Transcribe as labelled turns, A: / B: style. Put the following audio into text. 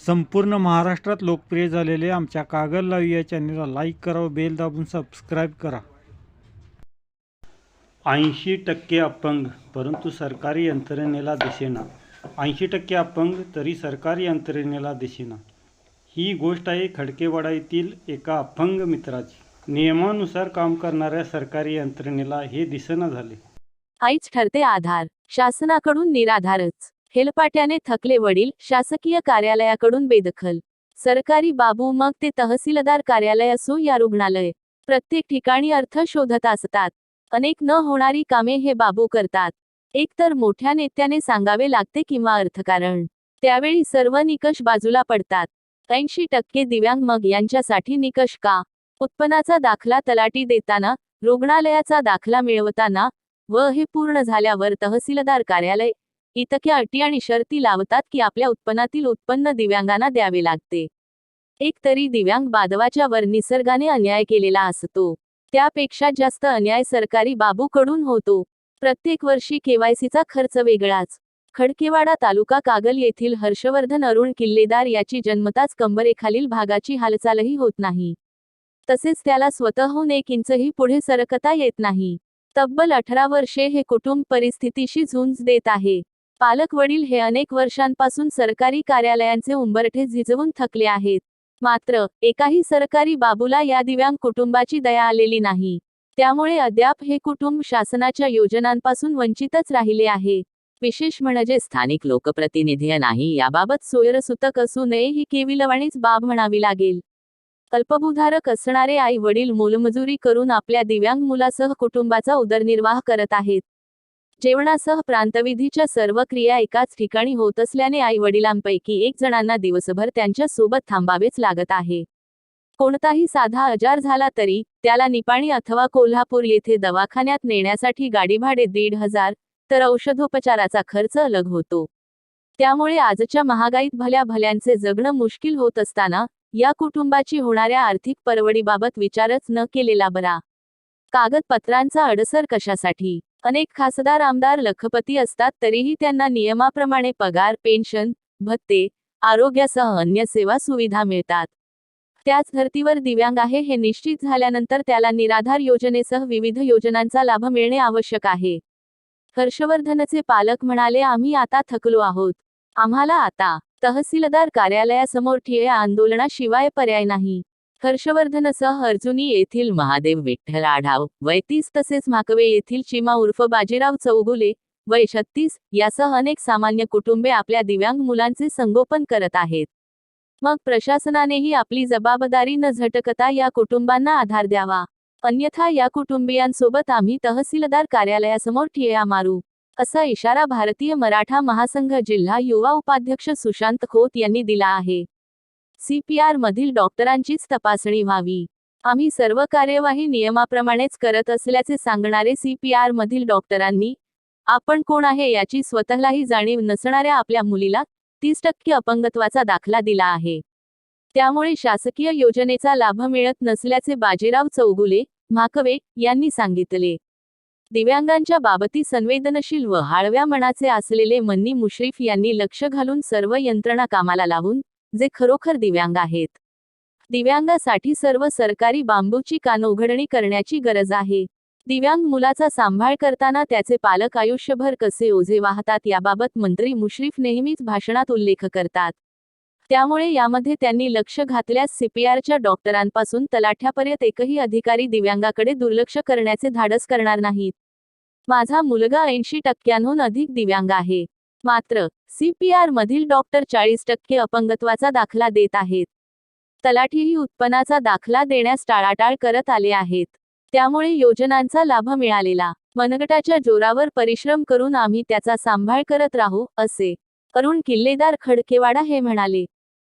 A: संपूर्ण महाराष्ट्रात लोकप्रिय झालेले आमच्या कागल लाईव्ह या चॅनलला लाईक करा व बेल दाबून सबस्क्राईब करा. 80% अपंग परंतु सरकारी यंत्रणेला दिसेना. 80% अपंग तरी सरकारी यंत्रणेला दिसेना. ही गोष्ट आहे खडकेवाडा येथील एका अपंग मित्राची. नियमानुसार काम करणाऱ्या सरकारी यंत्रणेला हे दिसेना झाले.
B: आईच ठरते आधार, शासनाकडून निराधारच. हेलपाट्याने थकले वडील, शासकीय कार्यालयाकडून बेदखल. सरकारी बाबू मग ते तहसीलदार कार्यालय असो या रुग्णालय, प्रत्येक ठिकाणी अर्थ शोधत असतात. अनेक न होणारी कामे हे बाबू करतात. एकतर मोठ्या नेत्याने सांगावे लागते किंवा अर्थकारण. त्यावेळी सर्व निकष बाजूला पडतात. 80% दिव्यांग मग यांच्यासाठी निकष का? उत्पन्नाचा दाखला तलाठी देताना, रुग्णालयाचा दाखला मिळवताना व हे पूर्ण झाल्यावर तहसीलदार कार्यालय इतक्या अटी आणि शर्ती लावतात की आपल्या उत्पन्नातील उत्पन्न दिव्यांगांना द्यावे लागते. एक तरी दिव्यांग बांधवाच्या वर निसर्गाने अन्याय केलेला असतो. त्यापेक्षा जास्त अन्याय सरकारी बाबूकडून होतो. प्रत्येक वर्षी केवायसीचा खर्च वेगळाच. खडकेवाडा तालुका कागल येथील हर्षवर्धन अरुण किल्लेदार याची जन्मताच कंबरेखालील भागाची हालचालही होत नाही. तसेच त्याला स्वतःहून 1 इंचही पुढे सरकता येत नाही. तब्बल 18 वर्षे हे कुटुंब परिस्थितीशी झुंज देत आहे. पालक वडील हे अनेक वर्षांपासून सरकारी कार्यालयांचे उंबरठे झिजवून थकले आहेत. मात्र एकाही सरकारी बाबूला या दिव्यांग कुटुंबाची दया आलेली नाही. त्यामुळे अद्याप हे कुटुंब शासनाच्या योजनांपासून वंचितच राहिले आहे. विशेष म्हणजे स्थानिक लोकप्रतिनिधी नाही याबाबत सोयरसूतक असू नये ही केविलवाणीच बाब म्हणावी लागेल. अल्पभूधारक असणारे आई वडील मोलमजुरी करून आपल्या दिव्यांग मुलासह कुटुंबाचा उदरनिर्वाह करत आहेत. जेवणासह प्रांतविधीच्या सर्व क्रिया एकाच ठिकाणी होत असल्याने आई वडिलांपैकी 1 जणांना दिवसभर त्यांच्या सोबत थांबावेच लागत आहे. कोणताही साधा आजार झाला तरी त्याला निपाणी अथवा कोल्हापूर येथे दवाखान्यात नेण्यासाठी गाडी भाडे 1,500, तर औषधोपचाराचा खर्च अलग होतो. त्यामुळे आजच्या महागाईत भल्या भल्यांचे जगणं मुश्किल होत असताना या कुटुंबाची होणाऱ्या आर्थिक परवडीबाबत विचारच न केलेला बरा. कागदपत्रांचा अडसर कशासाठी? अनेक खासदार आमदार लखपती असतात तरीही त्यांना नियमाप्रमाणे पगार, पेन्शन, भत्ते, आरोग्यासह अन्य सेवा सुविधा मिळतात. त्याच धर्तीवर दिव्यांग आहे हे निश्चित झाल्यानंतर त्याला निराधार योजनेसह विविध योजनांचा लाभ मिळणे आवश्यक आहे. हर्षवर्धनचे पालक म्हणाले, आम्ही आता थकलो आहोत. आम्हाला आता तहसीलदार कार्यालयासमोर ठिय्या आंदोलनाशिवाय पर्याय नाही. हर्षवर्धनसह अर्जुनी येथील महादेव विठ्ठल आढाव वय 30 तसेच म्हाकवे येथील चिमा उर्फ बाजीराव चौगुले वय 36 यासह अनेक सामान्य कुटुंबे आपल्या दिव्यांग मुलांचे संगोपन करत आहेत. मग प्रशासनानेही आपली जबाबदारी न झटकता या कुटुंबांना आधार द्यावा. अन्यथा या कुटुंबियांसोबत आम्ही तहसीलदार कार्यालयासमोर ठिय्या मारू, असा इशारा भारतीय मराठा महासंघ जिल्हा युवा उपाध्यक्ष सुशांत खोत यांनी दिला आहे. CPR मधील डॉक्टरांचीच तपासणी व्हावी. आम्ही सर्व कार्यवाही नियमाप्रमाणेच करत असल्याचे सांगणारे CPR मधील डॉक्टरांनी आपण कोण आहे याची स्वतःलाही जाणीव नसणाऱ्या आपल्या मुलीला 30% अपंगत्वाचा दाखला दिला आहे. त्यामुळे शासकीय योजनेचा लाभ मिळत नसल्याचे बाजीराव चौगुले, म्हाकवे यांनी सांगितले. दिव्यांगांच्या बाबतीत संवेदनशील व हळव्या मनाचे असलेले मन्नी मुश्रीफ यांनी लक्ष घालून सर्व यंत्रणा कामाला लावून जे खरोखर दिव्यांग आहेत, दिव्यांगासाठी सर्व सरकारी बांबूची कानउघडणी करण्याची गरज आहे. दिव्यांग मुलाचा सांभाळ करताना त्याचे पालक आयुष्यभर कसे ओझे वाहतात याबाबत मंत्री मुश्रीफ नेहमीच भाषणात उल्लेख करतात. त्यामुळे यामध्ये त्यांनी लक्ष घातल्यास CPRच्या डॉक्टरांपासून तलाठ्यापर्यंत एकही अधिकारी दिव्यांगाकडे दुर्लक्ष करण्याचे धाडस करणार नाहीत. माझा मुलगा 80%हून अधिक दिव्यांग आहे. मात्र CPR मधील डॉक्टर 40% अपंगत्वाचा दाखला देत आहेत. तलाठीही उत्पन्नाचा दाखला देण्यास टाळाटाळ करत आले आहेत. त्यामुळे योजनांचा लाभ मिळालेला मनगटाच्या जोरावर परिश्रम करून आम्ही त्याचा सांभाळ करत राहू, असे अरुण किल्लेदार खडकेवाडा हे म्हणाले.